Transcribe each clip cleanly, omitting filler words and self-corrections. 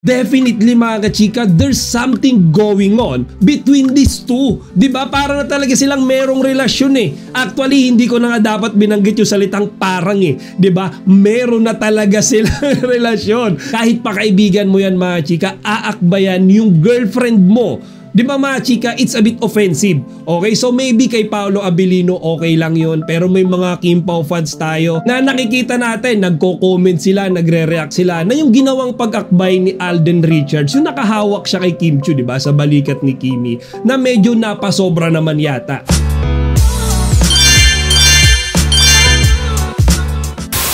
Definitely mga kachika, there's something going on between these two. Diba? Para na talaga silang merong relasyon eh. Actually, hindi ko na nga dapat binanggit yung salitang parang eh. Diba? Meron na talaga silang relasyon. Kahit pa kaibigan mo yan mga chika, aakbayan yung girlfriend mo. Di ba mga chika, it's a bit offensive. Okay, so maybe kay Paolo Abilino okay lang yon, pero may mga Kim Pao fans tayo na nakikita natin, nagko-comment sila, nagre-react sila na yung ginawang pag-akbay ni Alden Richards, yung nakahawak siya kay Kim Chiu, di ba, sa balikat ni Kimi, na medyo napasobra naman yata.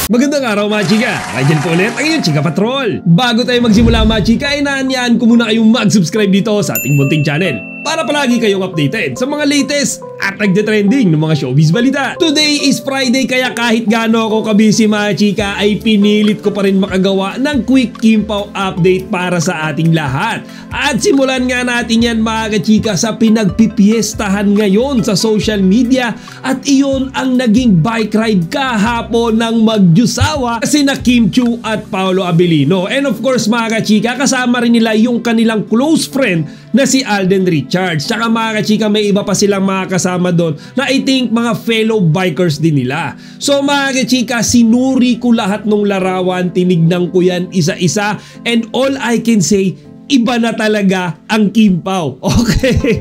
Magandang araw mga chika! Nandiyan po ulit ang inyong Chika Patrol! Bago tayo magsimula mga chika, inaanyaan ko muna kayong mag-subscribe dito sa ating munting channel para palagi kayong updated sa mga latest at nagde-trending ng mga showbiz balita. Today is Friday, kaya kahit gaano ako kabisi mga chika ay pinilit ko pa rin makagawa ng quick Kim Pao update para sa ating lahat. At simulan nga natin yan mga chika sa pinagpipiestahan ngayon sa social media, at iyon ang naging bike ride kahapon ng magjusawa kasi na Kim Chiu at Paolo Abilino. And of course mga chika, kasama rin nila yung kanilang close friend na si Alden Richards. Tsaka mga chika, may iba pa silang mga kasama doon na I think mga fellow bikers din nila. So mga chika, sinuri ko lahat ng larawan, tinignan ko yan isa-isa, and all I can say, iba na talaga ang Kim Pao. Okay?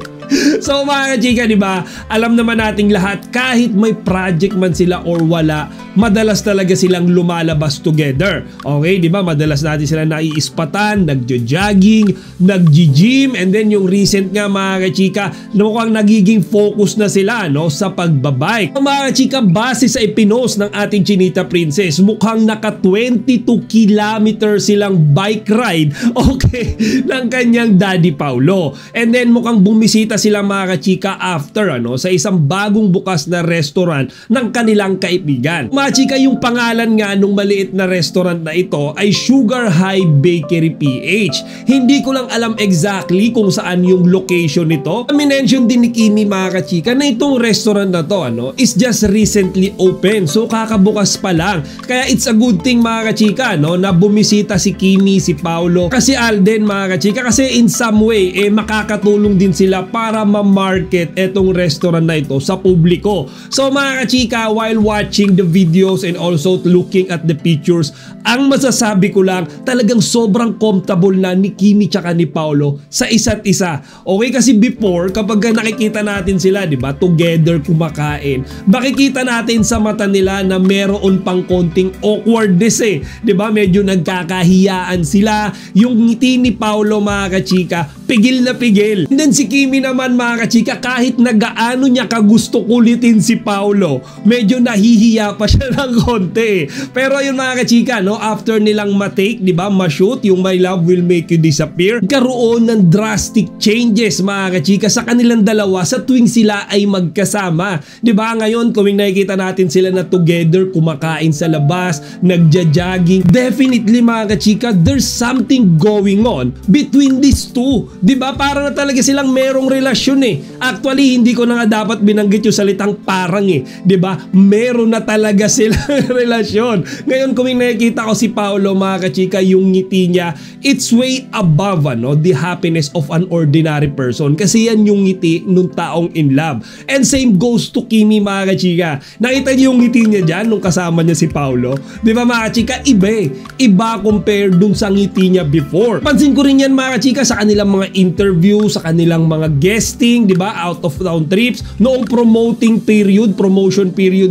So mga chika, di ba? Alam naman nating lahat, kahit may project man sila or wala, madalas talaga silang lumalabas together. Okay, di ba? Madalas natin sila naiispatan, nagjo-jogging, nagji-gym, and then yung recent nga mga chika, mukhang nagiging focus na sila no sa pagbabike. Mga chika, base sa ipinost ng ating Chinita Princess, mukhang naka 22 kilometers silang bike ride, okay, ng kanyang daddy Paolo. And then mukhang bumisita sila mga chika after sa isang bagong bukas na restaurant ng kanilang kaibigan. Mga chika, yung pangalan nga nung maliit na restaurant na ito ay Sugar High Bakery PH. Hindi ko lang alam exactly kung saan yung location nito. Mention din ni Kimi mga chika na itong restaurant na to is just recently open. So kakabukas pa lang. Kaya it's a good thing mga chika na bumisita si Kimi, si Paolo, kasi Alden mga chika, kasi in some way makakatulong din sila para ma-market etong restaurant na ito sa publiko. So mga chika, while watching the videos and also looking at the pictures, ang masasabi ko lang, talagang sobrang comfortable na ni Kimi tsaka ni Paolo sa isa't isa. Okay, kasi before, kapag nakikita natin sila, di ba, together kumakain, makikita natin sa mata nila na meron pang konting awkwardness eh. Di ba, medyo nagkakahiyaan sila. Yung ngiti ni Paolo mga chika, pigil na pigil. And then si Kimi naman mga chika, kahit nagaano niya kagusto kulitin si Paolo, medyo nahihiya pa siya ng konti. Pero yun mga chika, after nilang matake, di ba, ma-shoot yung My Love Will Make You Disappear, karoon ng drastic changes mga chika sa kanilang dalawa sa tuwing sila ay magkasama. Di ba, ngayon tuwing nakikita natin sila na together, kumakain sa labas, nagja-jogging, definitely mga chika, there's something going on between these two. Di ba, para na talaga silang merong relasyon eh. Actually, hindi ko na nga dapat binanggit yung salitang parang eh. Di ba, meron na talaga silang relasyon. Ngayon kung nakikita ko si Paolo mga chika, yung ngiti niya, it's way above the happiness of an ordinary person, kasi yan yung ngiti nung taong in love. And same goes to Kimi mga chika. Nakita niyo yung ngiti niya dyan nung kasama niya si Paolo? Di ba mga chika, iba eh. Iba compared dun sa ngiti niya before. Pansin ko rin yan mga chika sa kanilang mga interview, sa kanilang mga guesting, di ba, out of town trips, noong promotion period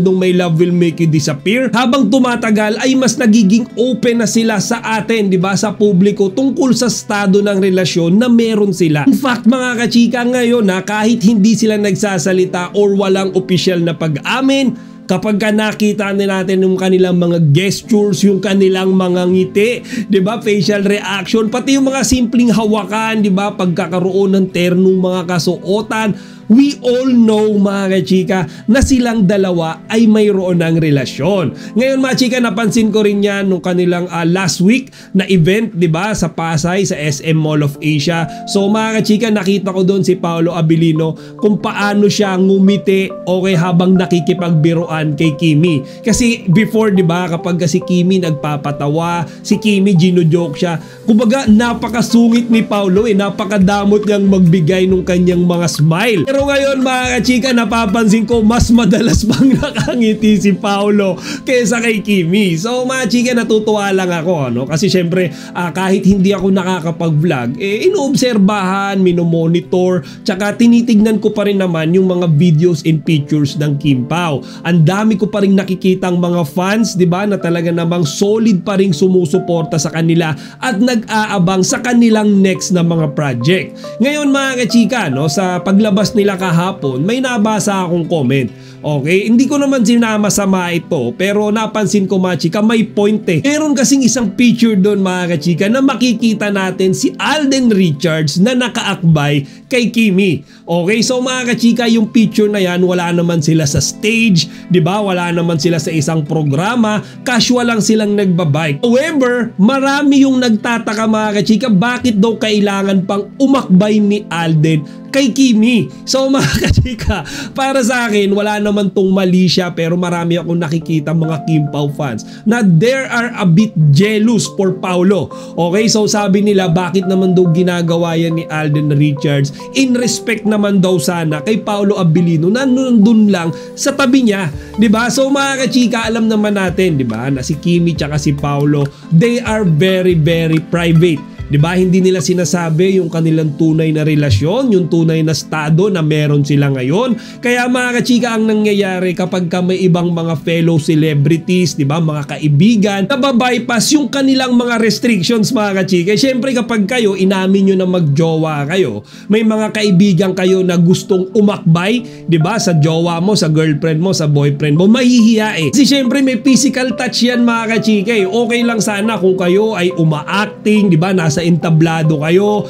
nung My Love Will Make You Disappear. Habang tumatagal ay mas nagiging open na sila sa atin, di ba, sa publiko, tungkol sa estado ng relasyon na meron sila. In fact mga kachika, ngayon kahit hindi sila nagsasalita or walang opisyal na pag-amin, kapag nakita natin yung kanilang mga gestures, yung kanilang mga ngiti, di ba, facial reaction, pati yung mga simpleng hawakan, di ba, pagkakaroon ng ternong mga kasuotan, we all know mga kachika na silang dalawa ay mayroon ng relasyon. Ngayon mga chika, napansin ko rin yan nung kanilang last week na event, di ba, sa Pasay, sa SM Mall of Asia. So mga kachika, nakita ko doon si Paolo Abilino kung paano siya ngumiti habang nakikipagbiruan kay Kimi. Kasi before, di ba, kapag si Kimi nagpapatawa, si Kimi gino-joke siya. Kumbaga, napakasungit ni Paolo napakadamot niyang magbigay nung kanyang mga smile. Pero ngayon mga kachika, napapansin ko mas madalas pang nakangiti si Paolo kaysa kay Kimi. So mga chika, natutuwa lang ako kasi syempre kahit hindi ako nakakapag-vlog, inoobserbahan, minomonitor, tsaka tinitignan ko pa rin naman yung mga videos and pictures ng Kim Pao. Ang dami ko pa rin nakikitang mga fans, di ba, na talaga namang solid pa rin sumusuporta sa kanila at nag-aabang sa kanilang next na mga project. Ngayon mga kachika, sa paglabas nila kahapon, may nabasa akong comment. Okay, hindi ko naman sinamasama ito, pero napansin ko mga chika, may point Meron kasing isang picture doon mga kachika na makikita natin si Alden Richards na nakaakbay kay Kimi. Okay, so mga kachika, yung picture na yan, wala naman sila sa stage, di ba? Wala naman sila sa isang programa, casual lang silang nagbabike. However, marami yung nagtataka mga kachika, bakit daw kailangan pang umakbay ni Alden kay Kimi. So mga kachika, para sa akin, wala naman tong mali siya, pero marami akong nakikita mga Kim Pao fans na there are a bit jealous for Paolo. Okay, so sabi nila, bakit naman daw ginagawa yan ni Alden Richards? In respect naman daw sana kay Paolo Abilino na nandun lang sa tabi niya, 'di ba? So mga kachika, alam naman natin, 'di ba, na si Kimi tsaka si Paolo, they are very very private. Diba, hindi nila sinasabi yung kanilang tunay na relasyon, yung tunay na estado na meron sila ngayon. Kaya mga kachika, ang nangyayari kapag may ibang mga fellow celebrities, diba, mga kaibigan, nababypass yung kanilang mga restrictions mga kachika. Siyempre kapag kayo, inamin nyo na magjowa kayo, may mga kaibigan kayo na gustong umakbay, diba, sa jowa mo, sa girlfriend mo, sa boyfriend mo, mahihiya Kasi siyempre may physical touch yan mga kachika Okay lang sana kung kayo ay uma-acting, diba, nasa entablado kayo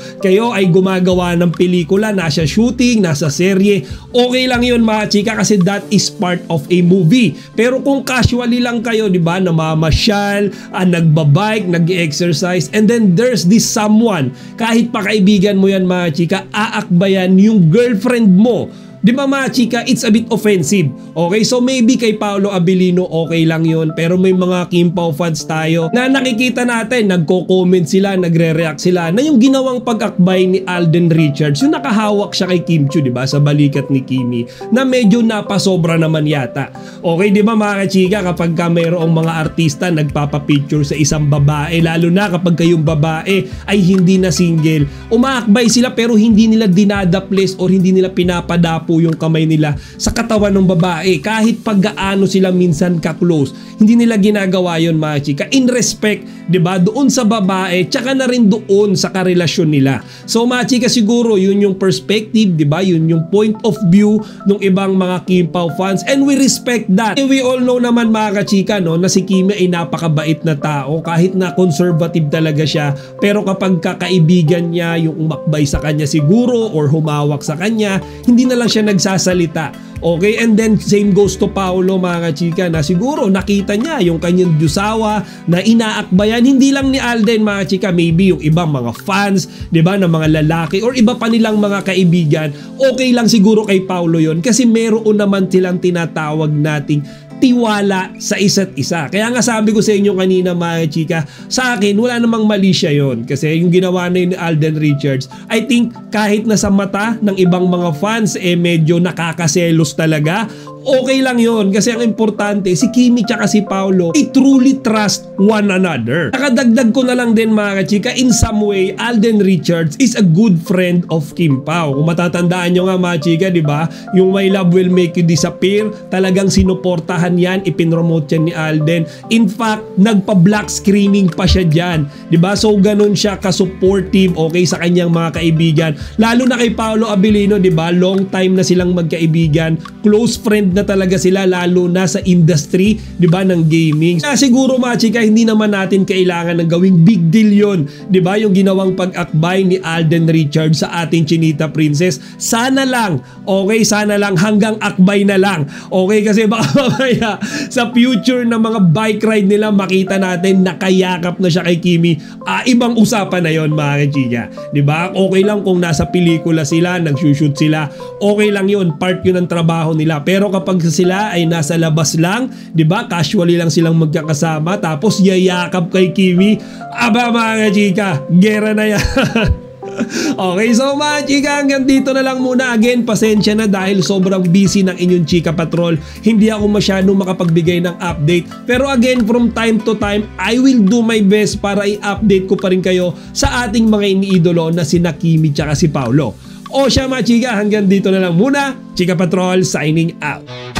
ay gumagawa ng pelikula, nasa shooting, nasa serye, okay lang yun mga chika kasi that is part of a movie. Pero kung casually lang kayo, di ba, namamasyal, nagbabike, nag-exercise, and then there's this someone, kahit pa kaibigan mo yan mga chika, aakbayan yung girlfriend mo. Di ba mga chika, it's a bit offensive. Okay, so maybe kay Paolo Abilino okay lang yun, pero may mga Kim Pao fans tayo na nakikita natin, nagko-comment sila, nagre-react sila na yung ginawang pag-akbay ni Alden Richards, yung nakahawak siya kay Kim Chiu, di ba, sa balikat ni Kimi, na medyo napasobra naman yata. Okay, di ba mga chika, kapag mayroong mga artista nagpapapicture sa isang babae, lalo na kapag kayong babae ay hindi na single, umaakbay sila pero hindi nila dinadaples or hindi nila pinapadapo yung kamay nila sa katawan ng babae kahit paggaano sila minsan ka-close. Hindi nila ginagawa yun mga chika. In respect, diba, doon sa babae tsaka na rin doon sa karelasyon nila. So mga chika, siguro yun yung perspective, diba, yun yung point of view ng ibang mga Kim Pao fans and we respect that. And we all know naman mga chika, na si Kimi ay napakabait na tao kahit na conservative talaga siya, pero kapag kakaibigan niya yung umakbay sa kanya siguro or humawak sa kanya, hindi na lang siya nagsasalita. Okay, and then same goes to Paolo mga chika, na siguro nakita niya yung kanyang jusawa na inaakbayan, hindi lang ni Alden mga chika, maybe yung ibang mga fans, di ba, na mga lalaki or iba pa nilang mga kaibigan, okay lang siguro kay Paolo yon kasi meron naman silang tinatawag nating tiwala sa isa't isa. Kaya nga sabi ko sa inyo kanina mga chika, sa akin wala namang mali siya yon kasi yung ginawa na ni Alden Richards, I think kahit na sa mata ng ibang mga fans medyo nakakaselos talaga, okay lang yon kasi ang importante si Kimi tsaka si Paolo they truly trust one another. Nakadagdag ko na lang din mga chika, in some way Alden Richards is a good friend of Kim Pao. Kung matatandaan nyo nga mga chika, di ba, yung My Love Will Make You Disappear, talagang sinuportahan yan, ipinromote yan ni Alden. In fact, nagpa-black screening pa siya dyan, di ba? So ganun siya ka-supportive, okay, sa kanyang mga kaibigan, lalo na kay Paolo Abilino, di ba, long time na silang magkaibigan, close friend na talaga sila, lalo na sa industry, di ba, ng gaming. Kaya siguro mga chika, hindi naman natin kailangan ng gawing big deal yun, di ba, yung ginawang pag-akbay ni Alden Richards sa ating Chinita Princess. Sana lang, okay, sana lang hanggang akbay na lang, okay, kasi baka mamaya sa future ng mga bike ride nila makita natin nakayakap na siya kay Kimi. Ibang usapan na yon mga chika, di ba? Okay lang kung nasa pelikula sila, nag-shoot sila, okay lang yun, part yun ng trabaho nila. Pero kapag sila ay nasa labas lang, di ba, casually lang silang magkakasama, tapos yayakap kay Kimi, aba mga chika, gera na yan. Okay, so mga chika, hanggang dito na lang muna. Again, pasensya na dahil sobrang busy ng inyong Chika Patrol. Hindi ako masyadong makapagbigay ng update. Pero again, from time to time, I will do my best para i-update ko pa rin kayo sa ating mga iniidolo na sina Kimi tsaka si Paolo. O siya mga chika, hanggang dito na lang muna. Chika Patrol signing out.